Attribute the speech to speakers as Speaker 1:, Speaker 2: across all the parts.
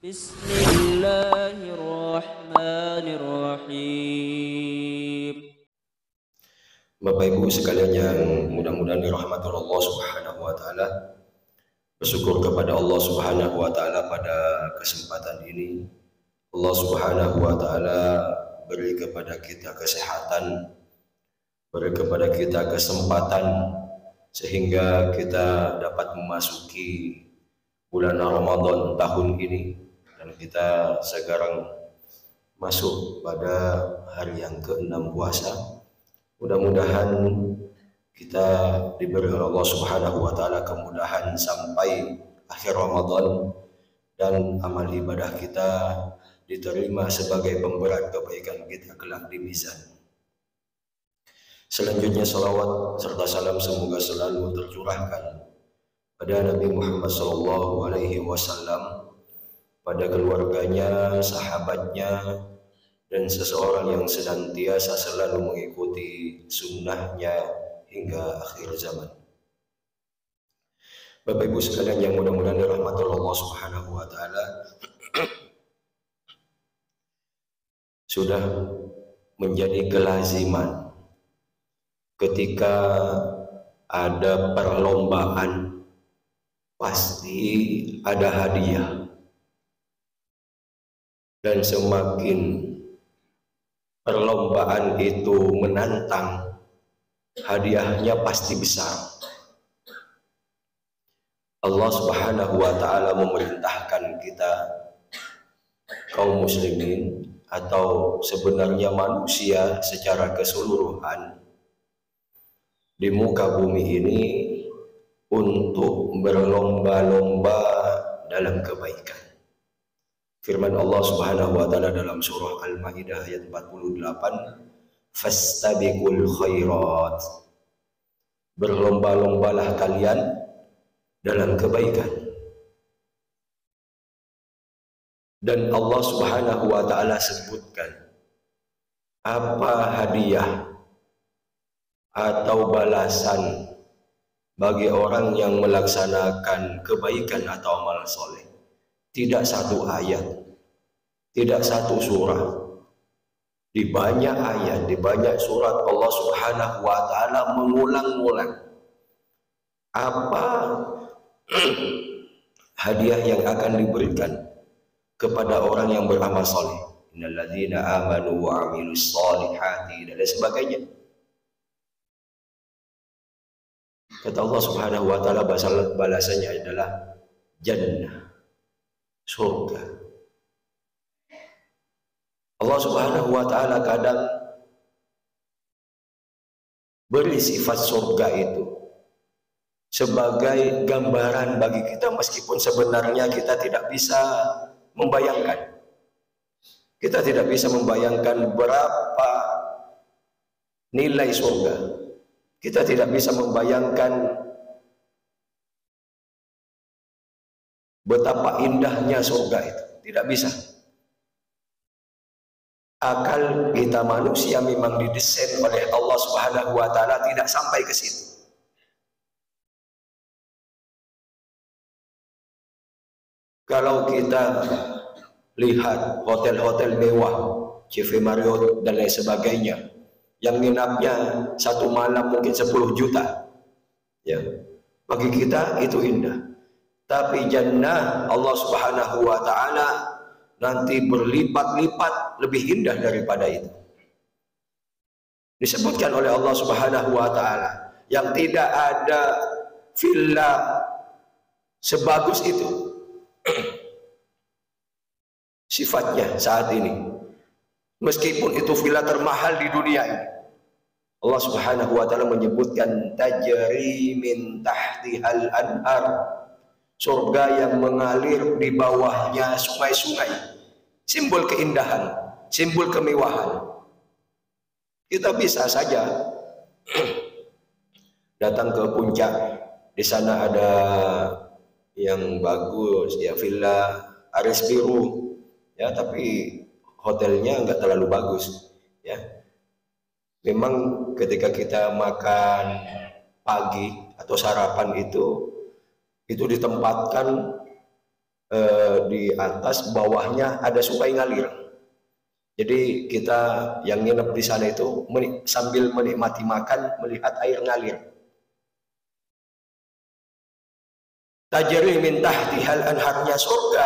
Speaker 1: Bismillahirrahmanirrahim.
Speaker 2: Bapak Ibu sekalian yang mudah-mudahan dirahmati Allah Subhanahu wa taala. Bersyukur kepada Allah Subhanahu wa taala pada kesempatan ini. Allah Subhanahu wa taala beri kepada kita kesehatan, beri kepada kita kesempatan sehingga kita dapat memasuki bulan Ramadan tahun ini, dan kita sekarang masuk pada hari yang ke-6 puasa. Mudah-mudahan kita diberi oleh Allah Subhanahu wa taala kemudahan sampai akhir Ramadan dan amal ibadah kita diterima sebagai pemberat kebaikan kita kelak di mizan. Selanjutnya salawat serta salam semoga selalu tercurahkan pada Nabi Muhammad SAW, pada keluarganya, sahabatnya, dan seseorang yang senantiasa selalu mengikuti sunnahnya hingga akhir zaman. Bapak Ibu sekalian yang mudah-mudahan dirahmati Allah Subhanahu wa taala, sudah menjadi kelaziman ketika ada perlombaan pasti ada hadiah, dan semakin perlombaan itu menantang, hadiahnya pasti besar. Allah Subhanahu wa taala memerintahkan kita kaum muslimin atau sebenarnya manusia secara keseluruhan di muka bumi ini untuk berlomba-lomba dalam kebaikan. Firman Allah Subhanahu wa taala dalam surah Al-Maidah ayat 48, fastabiqul khairat, berlomba-lombalah kalian dalam kebaikan. Dan Allah Subhanahu wa taala sebutkan apa hadiah atau balasan bagi orang yang melaksanakan kebaikan atau amal soleh. Tidak satu ayat, tidak satu surah, di banyak ayat, di banyak surat Allah Subhanahu wa taala mengulang-ulang apa hadiah yang akan diberikan kepada orang yang beramal soleh. Innalladzina amanu wa amilus solihati dan sebagainya. Kata Allah Subhanahu wa taala, balasannya adalah jannah, surga. Allah Subhanahu wa taala kadang beri sifat surga itu sebagai gambaran bagi kita, meskipun sebenarnya kita tidak bisa membayangkan. Kita tidak bisa membayangkan berapa nilai surga. Kita tidak bisa membayangkan betapa indahnya surga itu. Tidak bisa. Akal kita manusia memang didesain oleh Allah Subhanahu wa taala tidak sampai ke situ. Kalau kita lihat hotel-hotel mewah, CV Marriott dan lain sebagainya, yang nginapnya satu malam mungkin 10 juta, ya, bagi kita itu indah. Tapi jannah Allah Subhanahu wa taala nanti berlipat-lipat lebih indah daripada itu. Disebutkan oleh Allah Subhanahu wa taala yang tidak ada villa sebagus itu sifatnya saat ini, meskipun itu villa termahal di dunia ini. Allah Subhanahu wa taala menyebutkan tajri min tahtihal anhar, surga yang mengalir di bawahnya sungai-sungai. Simbol keindahan, simbol kemewahan. Kita bisa saja datang ke puncak, di sana ada yang bagus, ya, villa Aris Biru, ya, tapi hotelnya enggak terlalu bagus, ya. Memang ketika kita makan pagi atau sarapan itu ditempatkan di atas, bawahnya ada sungai ngalir. Jadi kita yang nginep di sana itu sambil menikmati makan, melihat air ngalir. Tajri min tahtihal anharnya surga.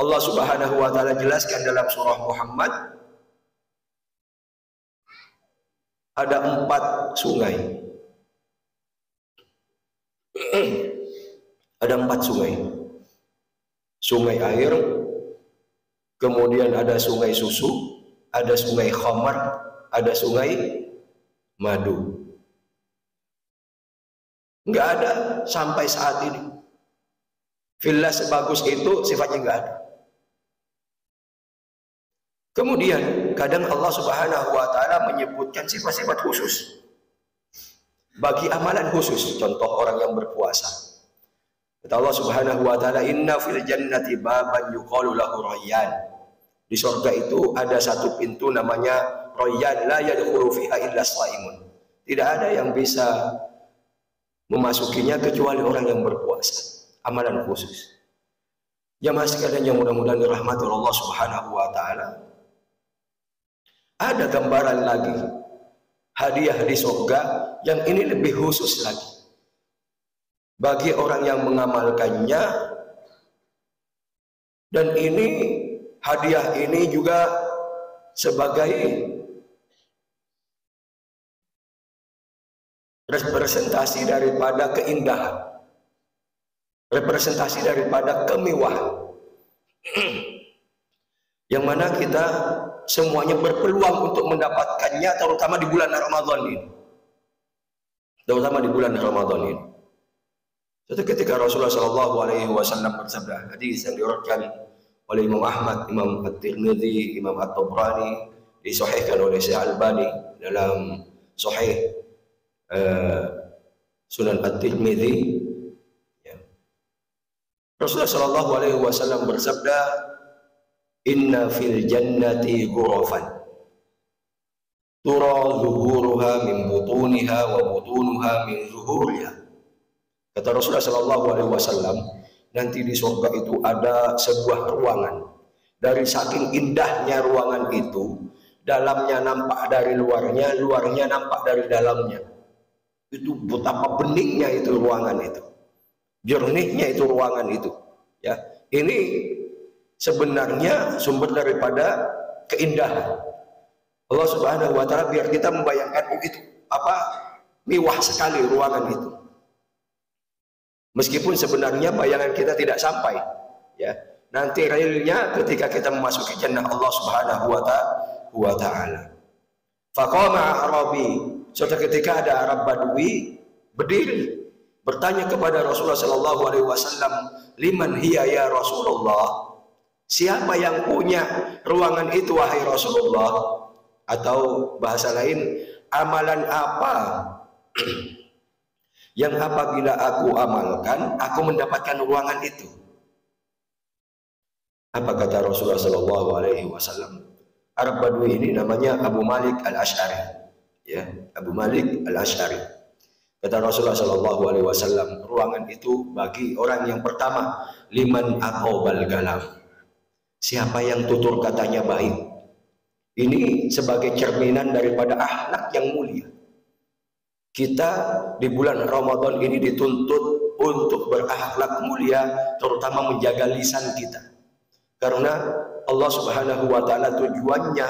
Speaker 2: Allah Subhanahu wa taala jelaskan dalam surah Muhammad ada 4 sungai. Ada 4 sungai. Sungai air, kemudian ada sungai susu, ada sungai khamar, ada sungai madu. Enggak ada sampai saat ini. Villa sebagus itu sifatnya enggak ada. Kemudian kadang Allah Subhanahu wa taala menyebutkan sifat-sifat khusus bagi amalan khusus. Contoh orang yang berpuasa. Kata Allah Subhanahu wa taala, "Inna fil jannati baban yuqalu lahu Rayyan." Di surga itu ada satu pintu namanya Rayyan, la yadkhulu fiha illa shaimun. Tidak ada yang bisa memasukinya kecuali orang yang berpuasa. Amalan khusus. Jamaah sekalian yang mudah-mudahan dirahmati Allah Subhanahu wa taala. Ada gambaran lagi hadiah di surga yang ini lebih khusus lagi bagi orang yang mengamalkannya, dan ini hadiah ini juga sebagai representasi daripada keindahan, representasi daripada kemewahan, yang mana kita semuanya berpeluang untuk mendapatkannya, terutama di bulan Ramadan ini. Terutama di bulan Ramadan ini. Suatu ketika Rasulullah Shallallahu Alaihi Wasallam bersabda, hadis yang diriwayatkan oleh Imam Ahmad, Imam At-Tirmidzi, Imam At-Tabrani, disahihkan oleh Syekh Albani dalam Sahih Sunan At-Tirmidzi. Ya. Rasulullah Shallallahu Alaihi Wasallam bersabda, "Inna fil jannati ghurafan tura zuhuruha min butuniha wa butunuha min zuhuriha." Kata Rasulullah Shallallahu Alaihi Wasallam, nanti di surga itu ada sebuah ruangan. Dari saking indahnya ruangan itu, dalamnya nampak dari luarnya, luarnya nampak dari dalamnya. Itu betapa beningnya itu ruangan itu, jernihnya itu ruangan itu. Ya, ini sebenarnya sumber daripada keindahan. Allah Subhanahu wa taala biar kita membayangkan itu mewah sekali ruangan itu. Meskipun sebenarnya bayangan kita tidak sampai, ya. Nanti realnya ketika kita memasuki jannah Allah Subhanahu wa taala. Faqama Arabi, suatu ketika ada Arab Badui berdiri bertanya kepada Rasulullah sallallahu alaihi wasallam, "Liman hiya ya Rasulullah?" Siapa yang punya ruangan itu wahai Rasulullah? Atau bahasa lain, amalan apa yang apabila aku amalkan, aku mendapatkan ruangan itu? Apa kata Rasulullah Sallallahu Alaihi Wasallam? Arab Badui ini namanya Abu Malik Al-Ash'ari, ya, Abu Malik Al-Ash'ari. Kata Rasulullah Sallallahu Alaihi Wasallam, ruangan itu bagi orang yang pertama, liman aqobal galam, siapa yang tutur katanya baik. Ini sebagai cerminan daripada akhlak yang mulia. Kita di bulan Ramadan ini dituntut untuk berakhlak mulia, terutama menjaga lisan kita. Karena Allah Subhanahu wa taala tujuannya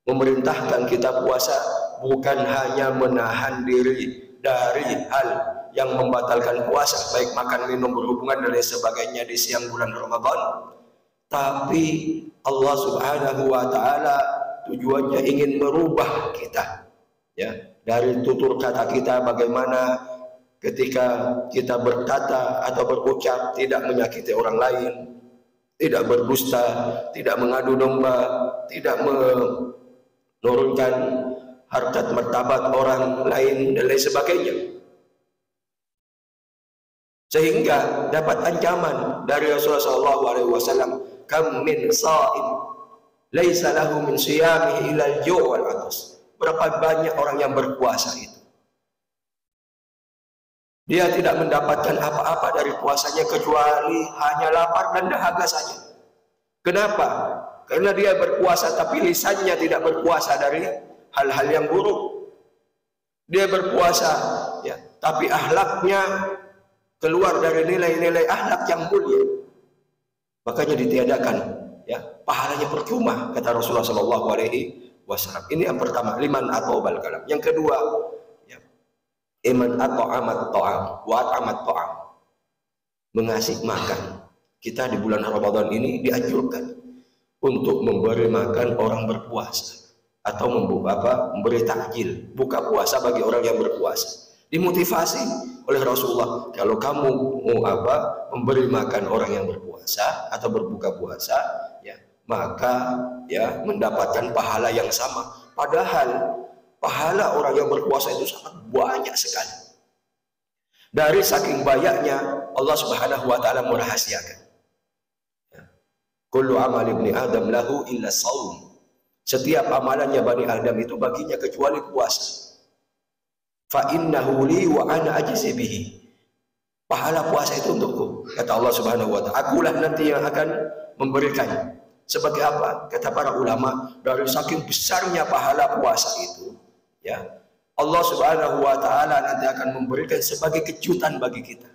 Speaker 2: memerintahkan kita puasa bukan hanya menahan diri dari hal yang membatalkan puasa, baik makan, minum, berhubungan dan lain sebagainya di siang bulan Ramadan, tapi Allah Subhanahu wa taala tujuannya ingin merubah kita, ya. Dari tutur kata kita, bagaimana ketika kita berkata atau berucap tidak menyakiti orang lain, tidak berdusta, tidak mengadu domba, tidak menurunkan harkat martabat orang lain dan lain sebagainya. Sehingga dapat ancaman dari Rasulullah SAW, "Kam min sha'im laisa lahu min siyamihi illa al-ju' wal 'atas." Berapa banyak orang yang berpuasa itu, Dia tidak mendapatkan apa-apa dari puasanya kecuali hanya lapar dan dahaga saja. Kenapa? Karena dia berpuasa tapi lisannya tidak berpuasa dari hal-hal yang buruk. Dia berpuasa ya, tapi akhlaknya keluar dari nilai-nilai akhlak yang mulia. Makanya ditiadakan ya, pahalanya percuma kata Rasulullah SAW. Ini yang pertama, liman atobal kalam. Yang kedua, ya, iman at'amat ta'am wa at'amat ta'am, mengasih makan. Kita di bulan Ramadan ini dianjurkan untuk memberi makan orang berpuasa atau memberi takjil buka puasa bagi orang yang berpuasa. Dimotivasi oleh Rasulullah, kalau kamu mau memberi makan orang yang berpuasa atau berbuka puasa, ya, maka ya mendapatkan pahala yang sama. Padahal pahala orang yang berpuasa itu sangat banyak sekali. Dari saking banyaknya Allah Subhanahu wa taala merahasiakan. Kullu amal ibni Adam lahu illa saum. Setiap amalannya Bani Adam itu baginya kecuali puasa. Fa innahu li wa ana ajzi bihi. Pahala puasa itu untukku, kata Allah Subhanahu wa taala. Akulah nanti yang akan memberikannya. Sebagai apa? Kata para ulama, dari saking besarnya pahala puasa itu, ya, Allah Subhanahu wa taala nanti akan memberikan sebagai kejutan bagi kita.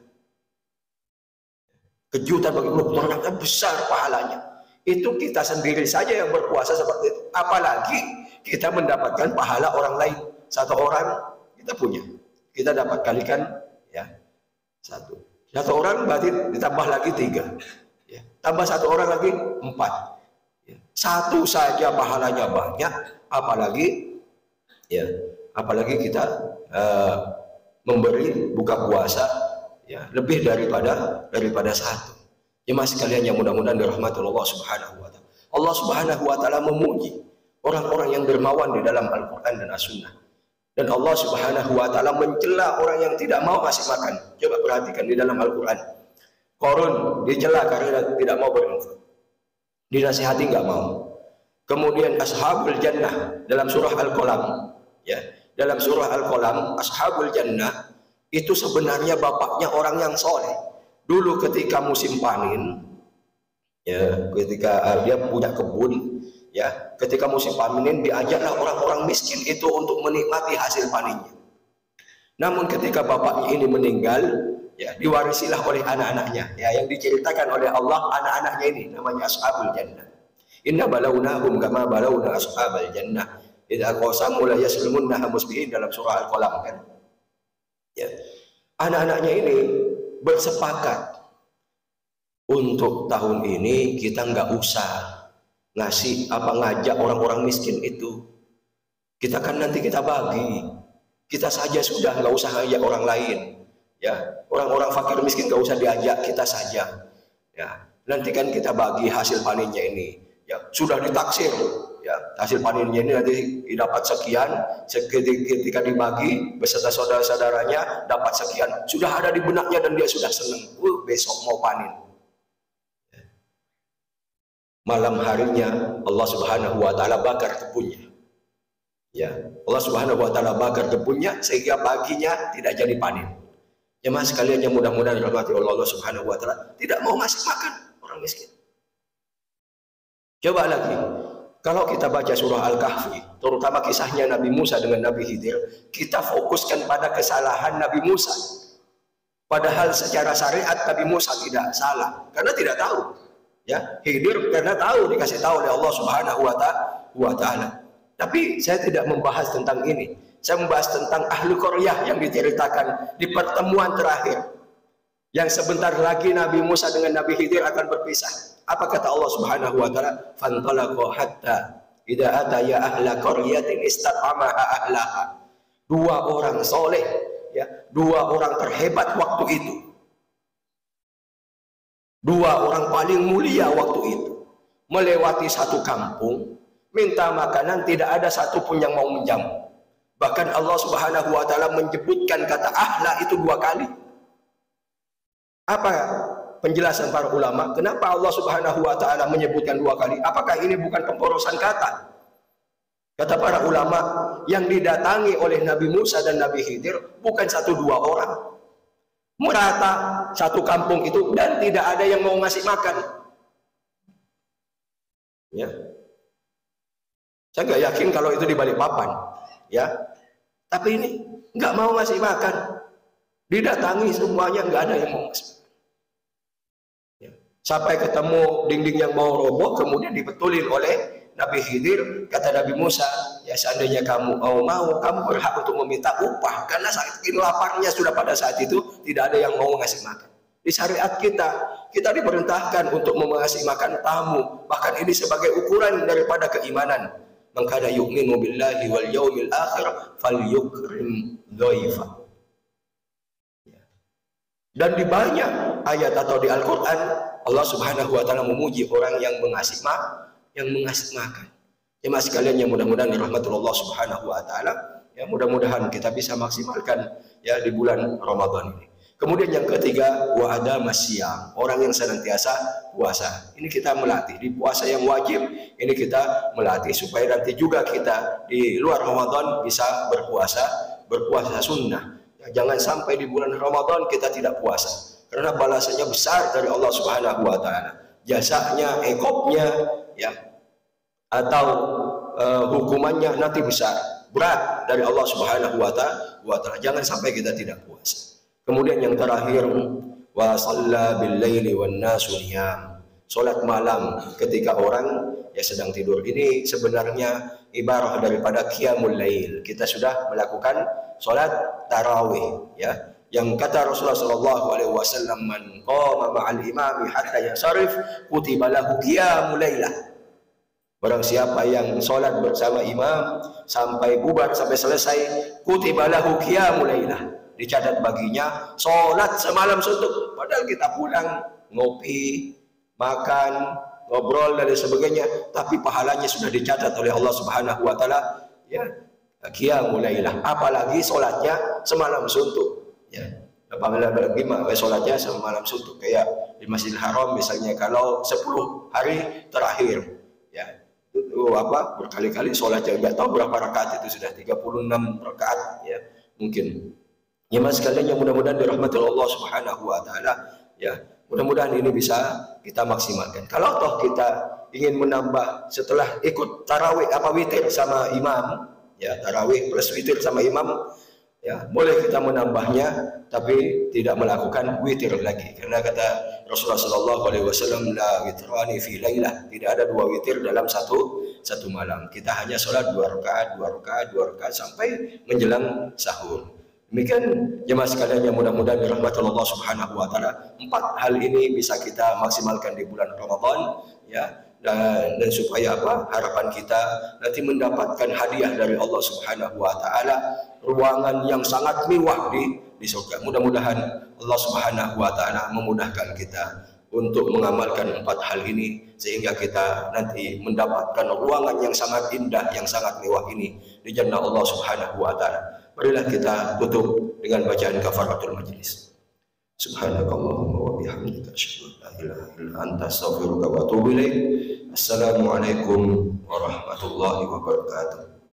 Speaker 2: Kejutan bagi Allah, ternyata besar pahalanya. Itu kita sendiri saja yang berpuasa seperti itu. Apalagi kita mendapatkan pahala orang lain. Satu orang kita punya, kita dapat kalikan ya satu. Satu orang berarti ditambah lagi 3. Ya. Tambah satu orang lagi 4. Ya. Satu saja pahalanya banyak, apalagi ya, apalagi kita memberi buka puasa ya lebih daripada satu. Jemaah sekalian yang mudah-mudahan dirahmati Allah Subhanahu wa taala. Allah Subhanahu wa taala memuji orang-orang yang dermawan di dalam Al-Qur'an dan As-Sunnah. Dan Allah Subhanahu wa taala mencela orang yang tidak mau kasih makan. Coba perhatikan di dalam Al-Qur'an. Qarun dicela karena tidak mau berinfak. Dinasihati enggak mau. Kemudian ashabul jannah dalam surah Al-Qalam, ya. Dalam surah Al-Qalam, ashabul jannah itu sebenarnya bapaknya orang yang soleh. Dulu ketika musim panen, ya, ketika dia punya kebun, ya, ketika musim panen diajaklah orang-orang miskin itu untuk menikmati hasil panennya. Namun ketika bapaknya ini meninggal, ya, diwarisilah oleh anak-anaknya, ya, yang diceritakan oleh Allah anak-anaknya ini namanya ashabul jannah. Inna balawnahum kama balawna ashabal jannah idza qasamu la yaslimunnaha musbihin dalam surah Al-Qalam kan. Ya. Anak-anaknya ini bersepakat untuk tahun ini kita nggak usah ngajak orang-orang miskin itu. Kita kan nanti kita bagi, kita saja sudah, nggak usah ngajak orang lain. Ya, orang-orang fakir miskin nggak usah diajak, kita saja. Ya, nanti kan kita bagi hasil panennya ini. Ya, sudah ditaksir. Ya, hasil panennya ini nanti dapat sekian, ketika dibagi beserta saudara-saudaranya dapat sekian, sudah ada di benaknya dan dia sudah senang. Besok mau panen. Malam harinya Allah Subhanahu wa taala bakar kebunnya. Ya, Allah Subhanahu wa taala bakar kebunnya sehingga paginya tidak jadi panen. Jemaah sekalian yang mudah-mudahan dirahmati Allah Subhanahu wa taala, tidak mau ngasih makan orang miskin. Coba lagi, kalau kita baca surah Al-Kahfi, terutama kisahnya Nabi Musa dengan Nabi Khidir, kita fokuskan pada kesalahan Nabi Musa. Padahal secara syariat Nabi Musa tidak salah, karena tidak tahu. Ya, Khidir karena tahu, dikasih tahu oleh Allah Subhanahu wa taala. Tapi saya tidak membahas tentang ini. Saya membahas tentang ahlu qaryah yang diceritakan di pertemuan terakhir. Yang sebentar lagi Nabi Musa dengan Nabi Khidir akan berpisah. Apa kata Allah Subhanahu wa taala? Fantalaqa hatta idza ataya ahla qaryatin istat'amaha ahlaha. Dua orang soleh, ya, dua orang terhebat waktu itu. Dua orang paling mulia waktu itu melewati satu kampung, minta makanan, tidak ada satupun yang mau menjamu. Bahkan Allah Subhanahu wa taala menyebutkan kata ahla itu 2 kali. Apa penjelasan para ulama? Kenapa Allah Subhanahu wa taala menyebutkan 2 kali? Apakah ini bukan pemborosan kata? Kata para ulama, yang didatangi oleh Nabi Musa dan Nabi Khidir bukan 1-2 orang. merata satu kampung itu dan tidak ada yang mau ngasih makan. Ya, saya nggak yakin kalau itu di Balikpapan, ya. Tapi ini nggak mau ngasih makan, didatangi semuanya nggak ada yang mau ngasih makan. Ya. Sampai ketemu dinding yang mau roboh, kemudian dibetulin oleh Nabi Khidir. Kata Nabi Musa, ya seandainya kamu mau, kamu berhak untuk meminta upah, karena saking laparnya sudah pada saat itu tidak ada yang mau ngasih makan. Di syariat kita diperintahkan untuk mengasih makan tamu, bahkan ini sebagai ukuran daripada keimanan. Man kana yu'minu billahi wal yaumil akhir falyukrim dhaifa. Dan di banyak ayat atau di Al-Qur'an Allah Subhanahu wa taala memuji orang yang mengasih makan. Jemaah sekalian yang mudah-mudahan dirahmati Allah Subhanahu wa taala, ya mudah-mudahan kita bisa maksimalkan ya di bulan Ramadan ini. Kemudian yang ketiga, wa adama siyam, orang yang senantiasa puasa. Ini kita melatih di puasa yang wajib, ini kita melatih supaya nanti juga kita di luar Ramadan bisa berpuasa sunnah. Ya, jangan sampai di bulan Ramadan kita tidak puasa, karena balasannya besar dari Allah Subhanahu wa taala. Jasanya, ekopnya ya atau hukumannya nanti besar, berat dari Allah Subhanahu wa taala. Jangan sampai kita tidak puasa. Kemudian yang terakhir, wa shalla bil laili wan nasu niyam. Salat malam ketika orang ya sedang tidur, ini sebenarnya ibarat daripada qiyamul lail. Kita sudah melakukan salat tarawih ya. Yang kata Rasulullah sallallahu alaihi wasallam, man qama ma'al imami hatta yansarif kutiba lahu qiyamul lailah. Barang siapa yang salat bersama imam sampai bubar, sampai selesai, kutiba lahu qiyamul lailah, dicatat baginya sholat semalam suntuk. Padahal kita pulang ngopi, makan, ngobrol dan sebagainya, tapi pahalanya sudah dicatat oleh Allah Subhanahu wa taala ya, qiyamul lailah. Apalagi sholatnya semalam suntuk ya. Apalagi sholatnya semalam suntuk kayak di Masjidil Haram misalnya, kalau 10 hari terakhir ya itu berkali-kali sholatnya, nggak tahu berapa rakaat itu, sudah 36 rakaat ya mungkin. Ya mas sekalian yang mudah-mudahan dirahmati Allah Subhanahu wa taala ya, mudah-mudahan ini bisa kita maksimalkan. Kalau toh kita ingin menambah setelah ikut tarawih witir sama imam ya, tarawih plus witir sama imam ya, boleh kita menambahnya tapi tidak melakukan witir lagi, karena kata Rasulullah sallallahu alaihi wasallam, la witrani fi lailah, tidak ada 2 witir dalam satu malam. Kita hanya sholat 2 rakaat sampai menjelang sahur. Demikian jemaah sekalian yang mudah-mudahan dirahmati Allah Subhanahu wa taala, 4 hal ini bisa kita maksimalkan di bulan Ramadan ya, dan supaya harapan kita nanti mendapatkan hadiah dari Allah Subhanahu wa taala, ruangan yang sangat mewah di surga. Mudah-mudahan Allah Subhanahu wa taala memudahkan kita untuk mengamalkan 4 hal ini sehingga kita nanti mendapatkan ruangan yang sangat indah, yang sangat mewah ini di jannah Allah Subhanahu wa taala. Marilah kita tutup dengan bacaan kafaratul majlis. Subhanakallahumma wa bihamdika asyhadu an la ilaha illa anta astaghfiruka wa atubu ilaik. Assalamualaikum warahmatullahi wabarakatuh.